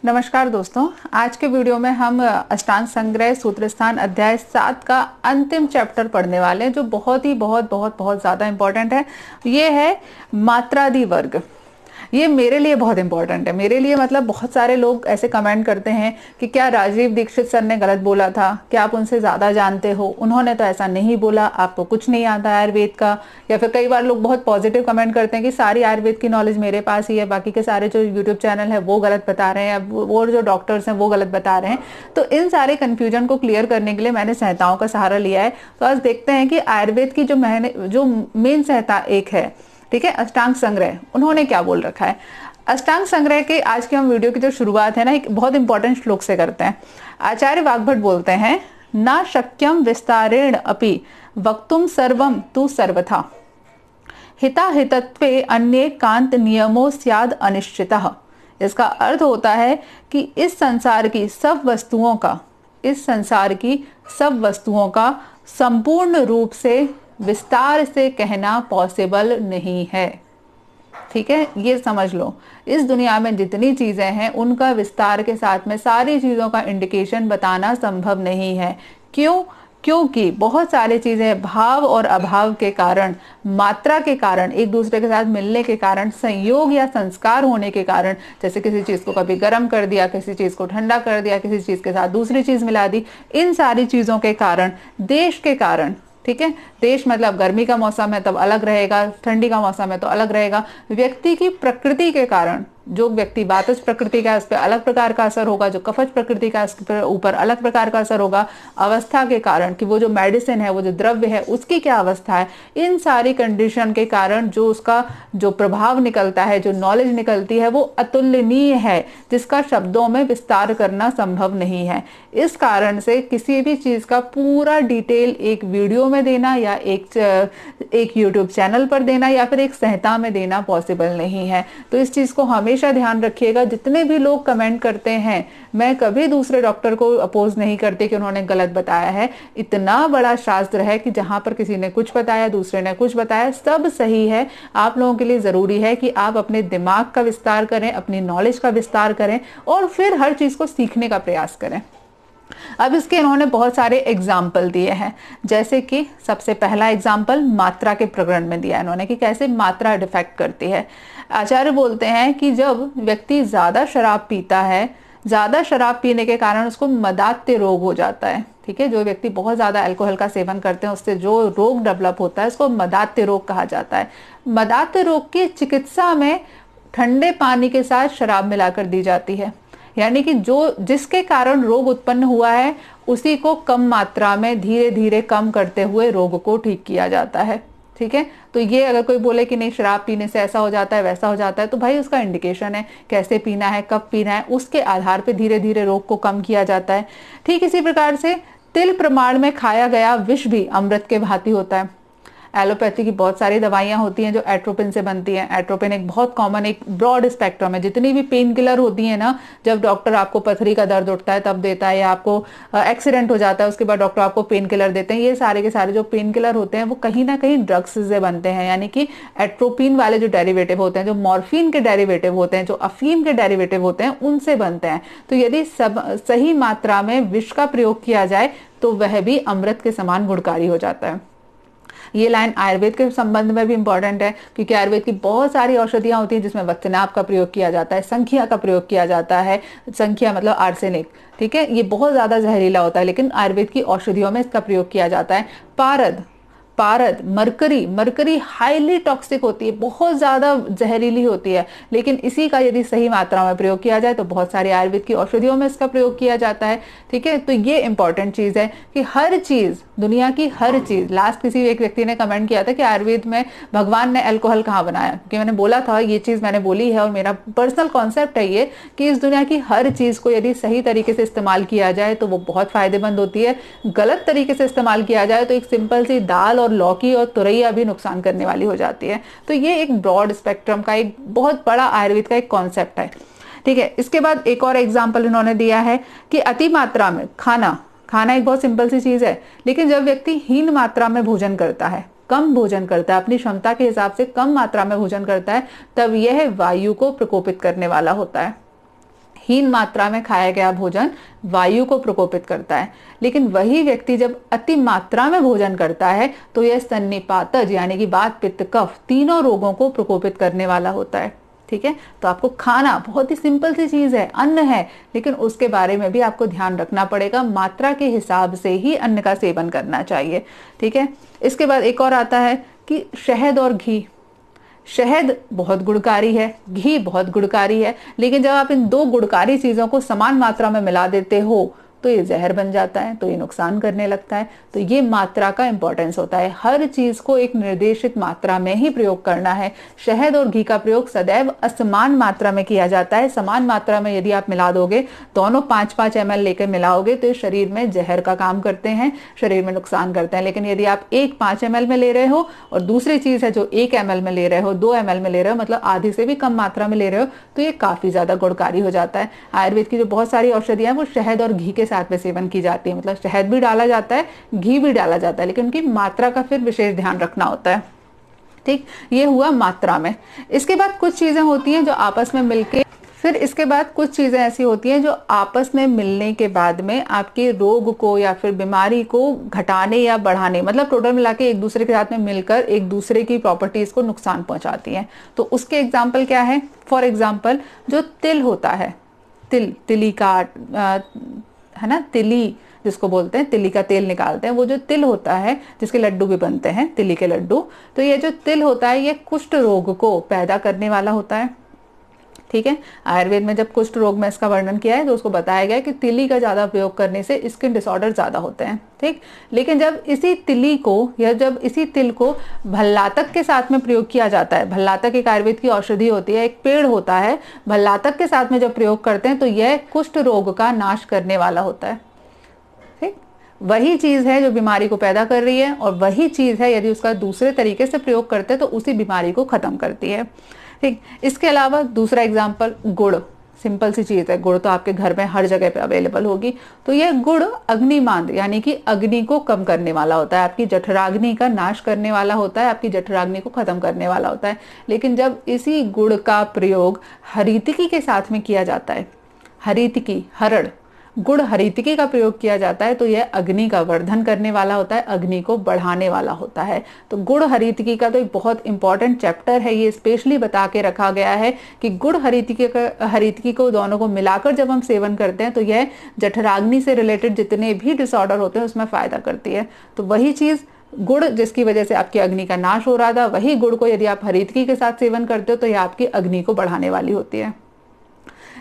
नमस्कार दोस्तों, आज के वीडियो में हम अष्टांग संग्रह सूत्रस्थान अध्याय 7 का अंतिम चैप्टर पढ़ने वाले हैं, जो बहुत ही बहुत ज़्यादा इंपॉर्टेंट है। ये है मात्रादि वर्ग। ये मेरे लिए बहुत इंपॉर्टेंट है। मेरे लिए मतलब बहुत सारे लोग ऐसे कमेंट करते हैं कि क्या राजीव दीक्षित सर ने गलत बोला था, क्या आप उनसे ज़्यादा जानते हो, उन्होंने तो ऐसा नहीं बोला, आपको कुछ नहीं आता आयुर्वेद का। या फिर कई बार लोग बहुत पॉजिटिव कमेंट करते हैं कि सारी आयुर्वेद की नॉलेज मेरे पास ही है, बाकी के सारे जो यूट्यूब चैनल है वो गलत बता रहे हैं, वो जो डॉक्टर्स हैं वो गलत बता रहे हैं। तो इन सारे कन्फ्यूजन को क्लियर करने के लिए मैंने संहिताओं का सहारा लिया है। तो आज देखते हैं कि आयुर्वेद की जो मेन संहिता एक है, ठीक है, अष्टांग संग्रह, उन्होंने क्या बोल रखा है। अष्टांग संग्रह के आज की हम वीडियो की जो शुरुआत है ना, एक बहुत इंपॉर्टेंट श्लोक से करते हैं। आचार्य वाग्भट बोलते हैं, ना शक्यम विस्तारेण अपि वक्तुम सर्वम तु सर्वथा हिताहितत्वे अन्ये कांत नियमो स्याद अनिश्चितः। इसका अर्थ होता है कि इस संसार की सब वस्तुओं का संपूर्ण रूप से विस्तार से कहना पॉसिबल नहीं है। ठीक है, ये समझ लो, इस दुनिया में जितनी चीजें हैं उनका विस्तार के साथ में सारी चीजों का इंडिकेशन बताना संभव नहीं है। क्यों? क्योंकि बहुत सारी चीजें भाव और अभाव के कारण, मात्रा के कारण, एक दूसरे के साथ मिलने के कारण, संयोग या संस्कार होने के कारण, जैसे किसी चीज को कभी गर्म कर दिया, किसी चीज को ठंडा कर दिया, किसी चीज के साथ दूसरी चीज मिला दी, इन सारी चीजों के कारण, देश के कारण, ठीक है, देश मतलब गर्मी का मौसम है तब अलग रहेगा, ठंडी का मौसम है तो अलग रहेगा, व्यक्ति की प्रकृति के कारण, जो व्यक्ति वातज प्रकृति का है उस पर अलग प्रकार का असर होगा, जो कफज प्रकृति का है ऊपर अलग प्रकार का असर होगा, अवस्था के कारण कि वो जो मेडिसिन है, वो जो द्रव्य है उसकी क्या अवस्था है, इन सारी कंडीशन के कारण जो उसका जो प्रभाव निकलता है, जो नॉलेज निकलती है, वो अतुलनीय है, जिसका शब्दों में विस्तार करना संभव नहीं है। इस कारण से किसी भी चीज का पूरा डिटेल एक वीडियो में देना या एक यूट्यूब चैनल पर देना या फिर एक संहिता में देना पॉसिबल नहीं है। तो इस चीज को हमेशा ध्यान रखिएगा। जितने भी लोग कमेंट करते हैं, मैं कभी दूसरे डॉक्टर को अपोज नहीं करती कि उन्होंने गलत बताया है। इतना बड़ा शास्त्र है कि जहां पर किसी ने कुछ बताया, दूसरे ने कुछ बताया, सब सही है। आप लोगों के लिए जरूरी है कि आप अपने दिमाग का विस्तार करें, अपनी नॉलेज का विस्तार करें और फिर हर चीज को सीखने का प्रयास करें। अब इसके इन्होंने बहुत सारे एग्जाम्पल दिए हैं, जैसे कि सबसे पहला एग्जाम्पल मात्रा के प्रकरण में दिया इन्होंने कि कैसे मात्रा डिफेक्ट करती है। आचार्य बोलते हैं कि जब व्यक्ति ज्यादा शराब पीता है, ज्यादा शराब पीने के कारण उसको मदात्य रोग हो जाता है। ठीक है, जो व्यक्ति बहुत ज्यादा अल्कोहल का सेवन करते हैं उससे जो रोग डेवलप होता है उसको मदात्य रोग कहा जाता है। मदात्य रोग की चिकित्सा में ठंडे पानी के साथ शराब मिलाकर दी जाती है, यानी कि जिसके कारण रोग उत्पन्न हुआ है उसी को कम मात्रा में धीरे धीरे कम करते हुए रोग को ठीक किया जाता है। ठीक है, तो ये अगर कोई बोले कि नहीं शराब पीने से ऐसा हो जाता है वैसा हो जाता है, तो भाई उसका इंडिकेशन है, कैसे पीना है, कब पीना है, उसके आधार पे धीरे धीरे रोग को कम किया जाता है। ठीक इसी प्रकार से तिल प्रमाण में खाया गया विष भी अमृत के भांति होता है। एलोपैथी की बहुत सारी दवाइयां होती हैं जो एट्रोपिन से बनती हैं। एट्रोपिन एक बहुत कॉमन, एक ब्रॉड स्पेक्ट्रम है। जितनी भी पेन किलर होती है ना, जब डॉक्टर आपको पथरी का दर्द उठता है तब देता है, या आपको एक्सीडेंट हो जाता है उसके बाद डॉक्टर आपको पेन किलर देते हैं, ये सारे के सारे जो पेन किलर होते हैं वो कहीं ना कहीं ड्रग्स से बनते हैं, यानी कि एट्रोपिन वाले जो डेरिवेटिव होते हैं, जो मॉर्फिन के डेरिवेटिव होते हैं, जो अफीम के डेरिवेटिव होते हैं, उनसे बनते हैं। तो यदि सही मात्रा में विष का प्रयोग किया जाए तो वह भी अमृत के समान गुणकारी हो जाता है। ये लाइन आयुर्वेद के संबंध में भी इंपॉर्टेंट है, क्योंकि आयुर्वेद की बहुत सारी औषधियां होती हैं जिसमें वचनाभ का प्रयोग किया जाता है, संख्या का प्रयोग किया जाता है। संख्या मतलब आर्सेनिक, ठीक है, ये बहुत ज्यादा जहरीला होता है, लेकिन आयुर्वेद की औषधियों में इसका प्रयोग किया जाता है। पारद, मरकरी हाईली टॉक्सिक होती है, बहुत ज्यादा जहरीली होती है, लेकिन इसी का यदि सही मात्रा में प्रयोग किया जाए तो बहुत सारी आयुर्वेद की औषधियों में इसका प्रयोग किया जाता है। ठीक है, तो ये इंपॉर्टेंट चीज है कि हर चीज, दुनिया की हर चीज, लास्ट किसी एक व्यक्ति ने कमेंट किया था कि आयुर्वेद में भगवान ने अल्कोहल कहाँ बनाया, क्योंकि मैंने बोला था, ये चीज मैंने बोली है और मेरा पर्सनल कॉन्सेप्ट है ये, कि इस दुनिया की हर चीज को यदि सही तरीके से इस्तेमाल किया जाए तो वो बहुत फायदेमंद होती है। गलत तरीके से इस्तेमाल किया जाए तो एक सिंपल सी दाल और लौकी और तुरैया भी नुकसान करने वाली हो जाती है। तो ये एक ब्रॉड स्पेक्ट्रम का एक बहुत बड़ा आयुर्वेद का एक कॉन्सेप्ट है। ठीक है, इसके बाद एक और एग्जाम्पल इन्होंने दिया है कि अति मात्रा में खाना एक बहुत सिंपल सी चीज है, लेकिन जब व्यक्ति हीन मात्रा में भोजन करता है, कम भोजन करता है, अपनी क्षमता के हिसाब से कम मात्रा में भोजन करता है, तब यह वायु को प्रकोपित करने वाला होता है। हीन मात्रा में खाया गया भोजन वायु को प्रकोपित करता है, लेकिन वही व्यक्ति जब अति मात्रा में भोजन करता है तो यह सन्निपातज यानी कि वात पित्त कफ तीनों रोगों को प्रकोपित करने वाला होता है। ठीक है, तो आपको खाना बहुत ही सिंपल सी चीज है, अन्न है, लेकिन उसके बारे में भी आपको ध्यान रखना पड़ेगा, मात्रा के हिसाब से ही अन्न का सेवन करना चाहिए। ठीक है, इसके बाद एक और आता है कि शहद और घी। शहद बहुत गुणकारी है, घी बहुत गुणकारी है, लेकिन जब आप इन दो गुणकारी चीजों को समान मात्रा में मिला देते हो तो ये जहर बन जाता है, तो ये नुकसान करने लगता है। तो ये मात्रा का इंपॉर्टेंस होता है, हर चीज को एक निर्देशित मात्रा में ही प्रयोग करना है। शहद और घी का प्रयोग सदैव असमान मात्रा में किया जाता है। समान मात्रा में यदि आप मिला दोगे, दोनों 5-5 ml लेकर मिलाओगे तो ये शरीर में जहर का काम करते हैं, शरीर में नुकसान करते हैं। लेकिन यदि आप एक 5 ml में ले रहे हो और दूसरी चीज है जो 1 ml में ले रहे हो, 2 ml में ले रहे हो, मतलब आधी से भी कम मात्रा में ले रहे हो, तो ये काफी ज्यादा गुणकारी हो जाता है। आयुर्वेद की जो बहुत सारी औषधियां वो शहद और घी के साथ में सेवन की जाती है, मतलब शहद भी डाला जाता है, घी भी डाला जाता है, लेकिन उनकी मात्रा का फिर विशेष ध्यान रखना होता है। ठीक, ये हुआ मात्रा में। इसके बाद कुछ चीजें होती हैं जो आपस में मिलके, फिर इसके बाद कुछ चीजें ऐसी होती हैं जो आपस में मिलने के बाद में आपके रोग को या फिर बीमारी को घटाने या बढ़ाने, मतलब टोटल मिला के एक दूसरे के साथ में मिलकर एक दूसरे की प्रॉपर्टीज को नुकसान पहुंचाती हैं। तो उसके एग्जाम्पल क्या है? फॉर एग्जाम्पल जो तिल होता है, तिली का है ना, तिली जिसको बोलते हैं, तिली का तेल निकालते हैं, वो जो तिल होता है जिसके लड्डू भी बनते हैं, तिली के लड्डू, तो ये जो तिल होता है ये कुष्ठ रोग को पैदा करने वाला होता है। ठीक है, आयुर्वेद में जब कुष्ठ रोग में इसका वर्णन किया है तो उसको बताया गया कि तिली का ज्यादा प्रयोग करने से स्किन डिसऑर्डर ज्यादा होते हैं। ठीक, लेकिन जब इसी तिली को या जब इसी तिल को भल्लातक के साथ में प्रयोग किया जाता है, भल्लातक एक आयुर्वेद की औषधि होती है, एक पेड़ होता है, भल्लातक के साथ में जब प्रयोग करते हैं तो यह कुष्ठ रोग का नाश करने वाला होता है। ठीक, वही चीज है जो बीमारी को पैदा कर रही है, और वही चीज है यदि उसका दूसरे तरीके से प्रयोग करते हैं तो उसी बीमारी को खत्म करती है। ठीक, इसके अलावा दूसरा एग्जाम्पल गुड़, सिंपल सी चीज है, गुड़ तो आपके घर में हर जगह पे अवेलेबल होगी। तो यह गुड़ अग्निमांद यानी कि अग्नि को कम करने वाला होता है, आपकी जठराग्नि का नाश करने वाला होता है, आपकी जठराग्नि को खत्म करने वाला होता है। लेकिन जब इसी गुड़ का प्रयोग हरितिकी के साथ में किया जाता है, हरितिकी, हरड़, गुड़ हरितिकी का प्रयोग किया जाता है तो यह अग्नि का वर्धन करने वाला होता है, अग्नि को बढ़ाने वाला होता है। तो गुड़ हरितिकी का तो एक बहुत इंपॉर्टेंट चैप्टर है, ये स्पेशली बता के रखा गया है कि गुड़ हरितिकी को दोनों को मिलाकर जब हम सेवन करते हैं तो यह जठराग्नि से रिलेटेड जितने भी डिसऑर्डर होते हैं उसमें फायदा करती है। तो वही चीज गुड़ जिसकी वजह से आपकी अग्नि का नाश हो रहा था, वही गुड़ को यदि आप हरितिकी के साथ सेवन करते हो तो यह आपकी अग्नि को बढ़ाने वाली होती है।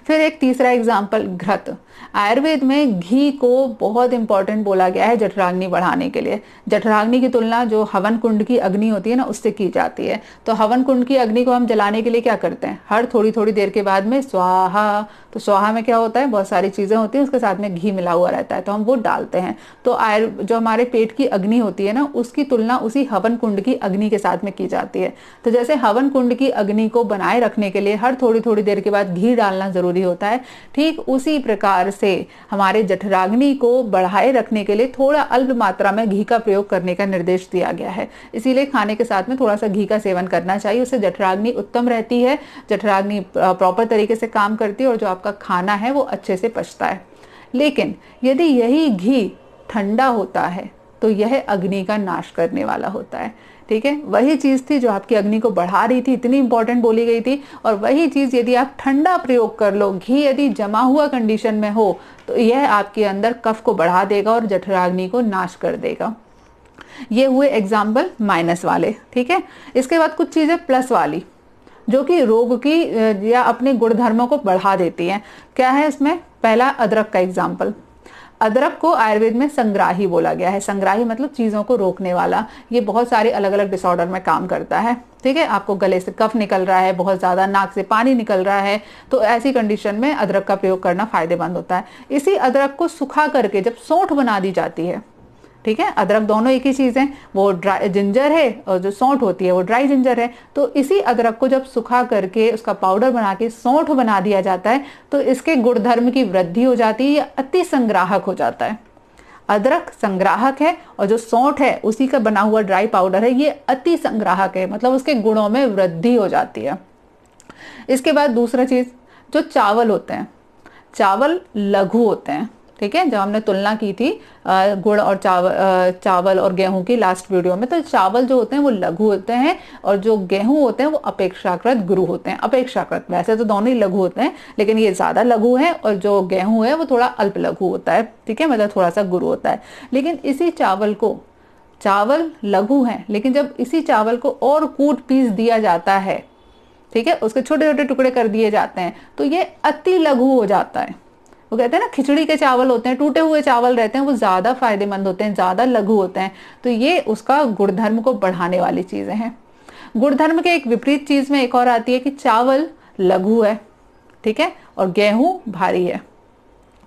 फिर एक तीसरा एग्जाम्पल घृत। आयुर्वेद में घी को बहुत इंपॉर्टेंट बोला गया है जठराग्नि बढ़ाने के लिए। जठराग्नि की तुलना जो हवन कुंड की अग्नि होती है ना उससे की जाती है। तो हवन कुंड की अग्नि को हम जलाने के लिए क्या करते हैं, हर थोड़ी थोड़ी देर के बाद में स्वाहा, तो स्वाहा में क्या होता है, बहुत सारी चीजें होती हैं, उसके साथ में घी मिला हुआ रहता है, तो हम वो डालते हैं। तो जो हमारे पेट की अग्नि होती है ना उसकी तुलना उसी हवन कुंड की अग्नि के साथ में की जाती है। तो जैसे हवन कुंड की अग्नि को बनाए रखने के लिए हर थोड़ी थोड़ी देर के बाद घी डालना जरूरी होता है, ठीक उसी प्रकार से हमारे जठराग्नि को बढ़ाए रखने के लिए थोड़ा अल्प मात्रा में घी का प्रयोग करने का निर्देश दिया गया है। इसीलिए खाने के साथ में थोड़ा सा घी का सेवन करना चाहिए, उससे जठराग्नि उत्तम रहती है, जठराग्नि प्रॉपर तरीके से काम करती है और जो आपका खाना है वो अच्छे से पचता है। लेकिन यदि यही घी ठंडा होता है तो यह अग्नि का नाश करने वाला होता है। ठीक है, वही चीज थी जो आपकी अग्नि को बढ़ा रही थी, इतनी इंपॉर्टेंट बोली गई थी, और वही चीज यदि आप ठंडा प्रयोग कर लो, घी यदि जमा हुआ कंडीशन में हो तो यह आपके अंदर कफ को बढ़ा देगा और जठराग्नि को नाश कर देगा। ये हुए एग्जाम्पल माइनस वाले। ठीक है, इसके बाद कुछ चीजें प्लस वाली जो कि रोग की या अपने गुणधर्मों को बढ़ा देती हैं। क्या है इसमें? पहला अदरक का एग्जाम्पल। अदरक को आयुर्वेद में संग्राही बोला गया है। संग्राही मतलब चीजों को रोकने वाला। ये बहुत सारे अलग अलग डिसऑर्डर में काम करता है। ठीक है, आपको गले से कफ निकल रहा है, बहुत ज्यादा नाक से पानी निकल रहा है, तो ऐसी कंडीशन में अदरक का प्रयोग करना फायदेमंद होता है। इसी अदरक को सुखा करके जब सौंठ बना दी जाती है, ठीक है, अदरक दोनों एक ही चीज है, वो ड्राई जिंजर है और जो सौंठ होती है वो ड्राई जिंजर है। तो इसी अदरक को जब सुखा करके उसका पाउडर बना के सौंठ बना दिया जाता है तो इसके गुणधर्म की वृद्धि हो जाती है, यह अति संग्राहक हो जाता है। अदरक संग्राहक है और जो सौंठ है उसी का बना हुआ ड्राई पाउडर है, ये अति संग्राहक है, मतलब उसके गुणों में वृद्धि हो जाती है। इसके बाद दूसरा चीज, जो चावल होते हैं, चावल लघु होते हैं। ठीक है, जब हमने तुलना की थी गुड़ और चावल और गेहूं की लास्ट वीडियो में, तो चावल जो होते हैं वो लघु होते हैं और जो गेहूं होते हैं वो अपेक्षाकृत गुरु होते हैं। अपेक्षाकृत, वैसे तो दोनों ही लघु होते हैं लेकिन ये ज्यादा लघु है और जो गेहूं है वो थोड़ा अल्प लघु होता है। ठीक है, मतलब थोड़ा सा गुरु होता है। लेकिन इसी चावल को, चावल लघु है लेकिन जब इसी चावल को और कूट पीस दिया जाता है, ठीक है, उसके छोटे छोटे टुकड़े कर दिए जाते हैं, तो ये अति लघु हो जाता है। वो कहते हैं ना, खिचड़ी के चावल होते हैं, टूटे हुए चावल रहते हैं, वो ज्यादा फायदेमंद होते हैं, ज्यादा लघु होते हैं। तो ये उसका गुणधर्म को बढ़ाने वाली चीजें हैं। गुणधर्म के एक विपरीत चीज में एक और आती है कि चावल लघु है, ठीक है, और गेहूं भारी है।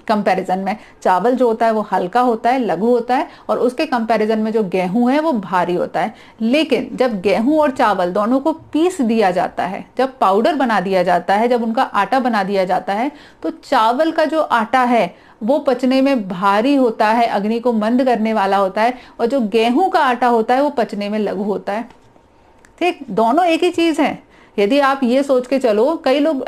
कंपैरिजन में चावल जो होता है वो हल्का होता है, लघु होता है, और उसके कंपैरिजन में जो गेहूं है वो भारी होता है। लेकिन जब गेहूं और चावल दोनों को पीस दिया जाता है, जब पाउडर बना दिया जाता है, जब उनका आटा बना दिया जाता है, तो चावल का जो आटा है वो पचने में भारी होता है, अग्नि को मंद करने वाला होता है, और जो गेहूं का आटा होता है वो पचने में लघु होता है। ठीक, दोनों एक ही चीज है। यदि आप ये सोच के चलो, कई लोग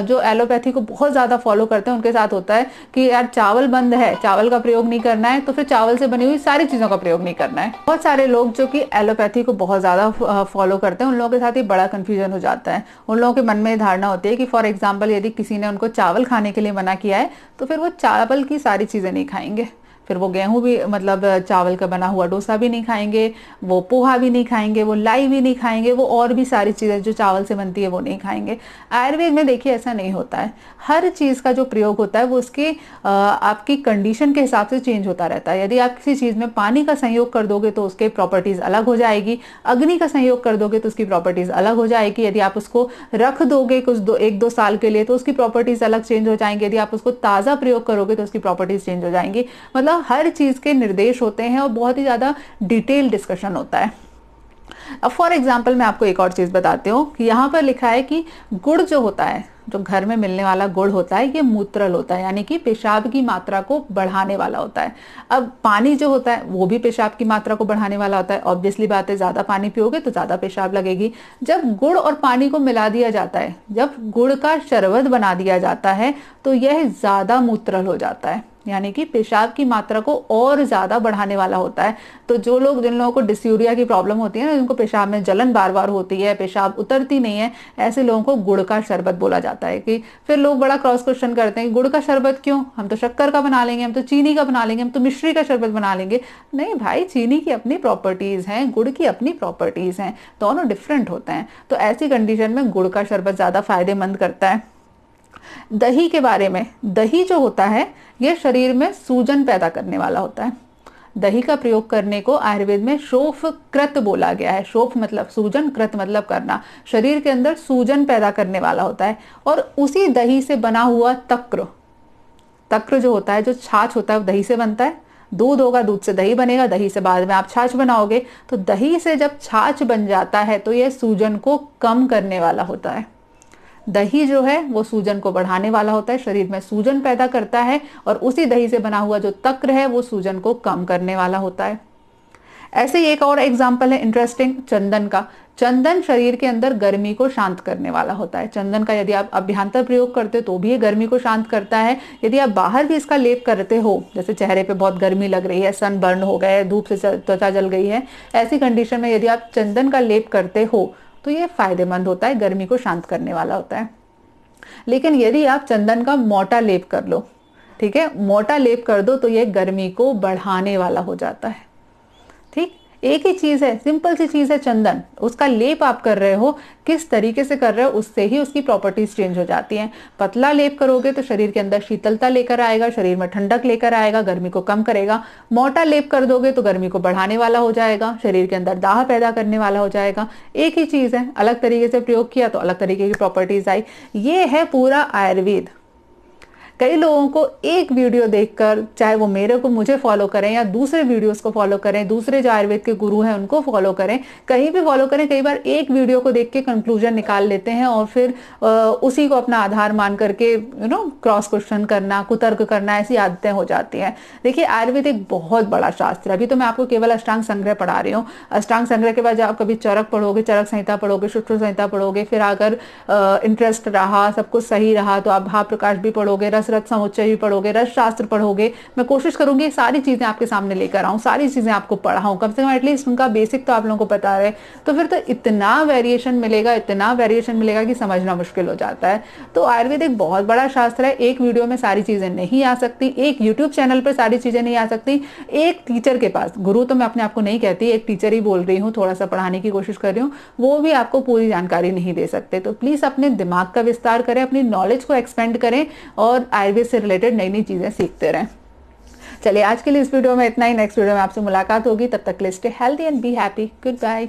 जो एलोपैथी को बहुत ज्यादा फॉलो करते हैं उनके साथ होता है कि यार चावल बंद है, चावल का प्रयोग नहीं करना है, तो फिर चावल से बनी हुई सारी चीजों का प्रयोग नहीं करना है। बहुत सारे लोग जो कि एलोपैथी को बहुत ज्यादा फॉलो करते हैं, उन लोगों के साथ ही बड़ा कंफ्यूजन हो जाता है। उन लोगों के मन में धारणा होती है कि फॉर एग्जाम्पल यदि किसी ने उनको चावल खाने के लिए मना किया है तो फिर वो चावल की सारी चीजें नहीं खाएंगे, फिर वो गेहूं भी, मतलब चावल का बना हुआ डोसा भी नहीं खाएंगे, वो पोहा भी नहीं खाएंगे, वो लाई भी नहीं खाएंगे, वो और भी सारी चीजें जो चावल से बनती है वो नहीं खाएंगे। आयुर्वेद में देखिए ऐसा नहीं होता है। हर चीज का जो प्रयोग होता है वो उसके आपकी कंडीशन के हिसाब से चेंज होता रहता है। यदि आप किसी चीज में पानी का संयोग कर दोगे तो उसके प्रॉपर्टीज अलग हो जाएगी, अग्नि का संयोग कर दोगे तो उसकी प्रॉपर्टीज अलग हो जाएगी, यदि आप उसको रख दोगे कुछ 1-2 साल के लिए तो उसकी प्रॉपर्टीज अलग चेंज हो जाएंगी, यदि आप उसको ताजा प्रयोग करोगे तो उसकी प्रॉपर्टीज चेंज हो जाएंगी। मतलब हर चीज के निर्देश होते हैं और बहुत ही ज्यादा डिटेल डिस्कशन होता है। अब फॉर एग्जाम्पल मैं आपको एक और चीज बताती हूँ कि यहाँ पर लिखा है कि गुड़ जो होता है, जो घर में मिलने वाला गुड़ होता है, ये मूत्रल होता है, यानी कि पेशाब की मात्रा को बढ़ाने वाला होता है। अब पानी जो होता है वो भी पेशाब की मात्रा को बढ़ाने वाला होता है। ऑब्वियसली बात है, ज्यादा पानी पियोगे तो ज्यादा पेशाब लगेगी। जब गुड़ और पानी को मिला दिया जाता है, जब गुड़ का शरबत बना दिया जाता है, तो यह ज्यादा मूत्रल हो जाता है, यानी कि पेशाब की मात्रा को और ज्यादा बढ़ाने वाला होता है। तो जो लोग, जिन लोगों को डिस्यूरिया की प्रॉब्लम होती है ना, जिनको पेशाब में जलन बार बार होती है, पेशाब उतरती नहीं है, ऐसे लोगों को गुड़ का शरबत बोला जाता है। कि फिर लोग बड़ा क्रॉस क्वेश्चन करते हैं, गुड़ का शरबत क्यों, हम तो शक्कर का बना लेंगे, हम तो चीनी का बना लेंगे, हम तो मिश्री का शरबत बना लेंगे। नहीं भाई, चीनी की अपनी प्रॉपर्टीज हैं, गुड़ की अपनी प्रॉपर्टीज हैं, दोनों डिफरेंट होते हैं। तो ऐसी कंडीशन में गुड़ का शरबत ज्यादा फायदेमंद करता है। दही के बारे में, दही जो होता है यह शरीर में सूजन पैदा करने वाला होता है। दही का प्रयोग करने को आयुर्वेद में शोफ कृत बोला गया है। शोफ मतलब सूजन, कृत मतलब करना। शरीर के अंदर सूजन पैदा करने वाला होता है। और उसी दही से बना हुआ तक्र, तक्र जो होता है, जो छाछ होता है, वो दही से बनता है। दूध होगा, दूध से दही बनेगा, दही से बाद में आप छाछ बनाओगे। तो दही से जब छाछ बन जाता है तो यह सूजन को कम करने वाला होता है। दही जो है वो सूजन को बढ़ाने वाला होता है, शरीर में सूजन पैदा करता है, और उसी दही से बना हुआ जो तक्र है वो सूजन को कम करने वाला होता है। ऐसे ही एक और एग्जाम्पल है इंटरेस्टिंग, चंदन का। चंदन शरीर के अंदर गर्मी को शांत करने वाला होता है। चंदन का यदि आप अभ्यंतर प्रयोग करते हो तो भी ये गर्मी को शांत करता है। यदि आप बाहर भी इसका लेप करते हो, जैसे चेहरे पे बहुत गर्मी लग रही है, सन बर्न हो गए, धूप से त्वचा जल गई है, ऐसी कंडीशन में यदि आप चंदन का लेप करते हो तो ये फायदेमंद होता है, गर्मी को शांत करने वाला होता है। लेकिन यदि आप चंदन का मोटा लेप कर लो, ठीक है, मोटा लेप कर दो, तो ये गर्मी को बढ़ाने वाला हो जाता है। ठीक, एक ही चीज है, सिंपल सी चीज है चंदन, उसका लेप आप कर रहे हो, किस तरीके से कर रहे हो उससे ही उसकी प्रॉपर्टीज चेंज हो जाती हैं। पतला लेप करोगे तो शरीर के अंदर शीतलता लेकर आएगा, शरीर में ठंडक लेकर आएगा, गर्मी को कम करेगा। मोटा लेप कर दोगे तो गर्मी को बढ़ाने वाला हो जाएगा, शरीर के अंदर दाह पैदा करने वाला हो जाएगा। एक ही चीज है, अलग तरीके से प्रयोग किया तो अलग तरीके की प्रॉपर्टीज आई। ये है पूरा आयुर्वेद। कई लोगों को एक वीडियो देखकर, चाहे वो मुझे फॉलो करें या दूसरे वीडियोस को फॉलो करें, दूसरे जो आयुर्वेद के गुरु हैं उनको फॉलो करें, कहीं भी फॉलो करें, कई बार एक वीडियो को देख के कंक्लूजन निकाल लेते हैं और फिर उसी को अपना आधार मान करके क्रॉस क्वेश्चन करना, कुतर्क करना, ऐसी आदतें हो जाती हैं। देखिए, आयुर्वेद एक बहुत बड़ा शास्त्र है। अभी तो मैं आपको केवल अष्टांग संग्रह पढ़ा रही हूँ। अष्टांग संग्रह के बाद जब आप कभी चरक पढ़ोगे, चरक संहिता पढ़ोगे, सूत्र संहिता पढ़ोगे, फिर अगर इंटरेस्ट रहा, सब कुछ सही रहा तो आप भाव प्रकाश भी पढ़ोगे, रस रस समुच्चय भी पढ़ोगे, रस शास्त्र पढ़ोगे। मैं कोशिश करूंगी सारी चीजें आपके सामने लेकर आऊं, सारी चीजें आपको पढ़ाऊं, कम से कम एटलीस्ट उनका बेसिक तो आप लोगों को पता है। तो फिर तो इतना वेरिएशन मिलेगा, इतना वेरिएशन मिलेगा कि समझना मुश्किल हो जाता है। तो आयुर्वेद एक बहुत बड़ा शास्त्र है, एक वीडियो में सारी चीजें नहीं आ सकती, एक यूट्यूब चैनल पर सारी चीजें नहीं आ सकती, एक टीचर के पास, गुरु तो मैं अपने आप को नहीं कहती, एक टीचर ही बोल रही हूँ, थोड़ा सा पढ़ाने की कोशिश कर रही हूँ, वो भी आपको पूरी जानकारी नहीं दे सकते। तो प्लीज अपने दिमाग का विस्तार करें, अपनी नॉलेज को एक्सपेंड करें और आयुर्वेद से रिलेटेड नई नई चीजें सीखते रहें। चलिए आज के लिए इस वीडियो में इतना ही, नेक्स्ट वीडियो में आपसे मुलाकात होगी, तब तक के लिए stay healthy and be happy, good bye.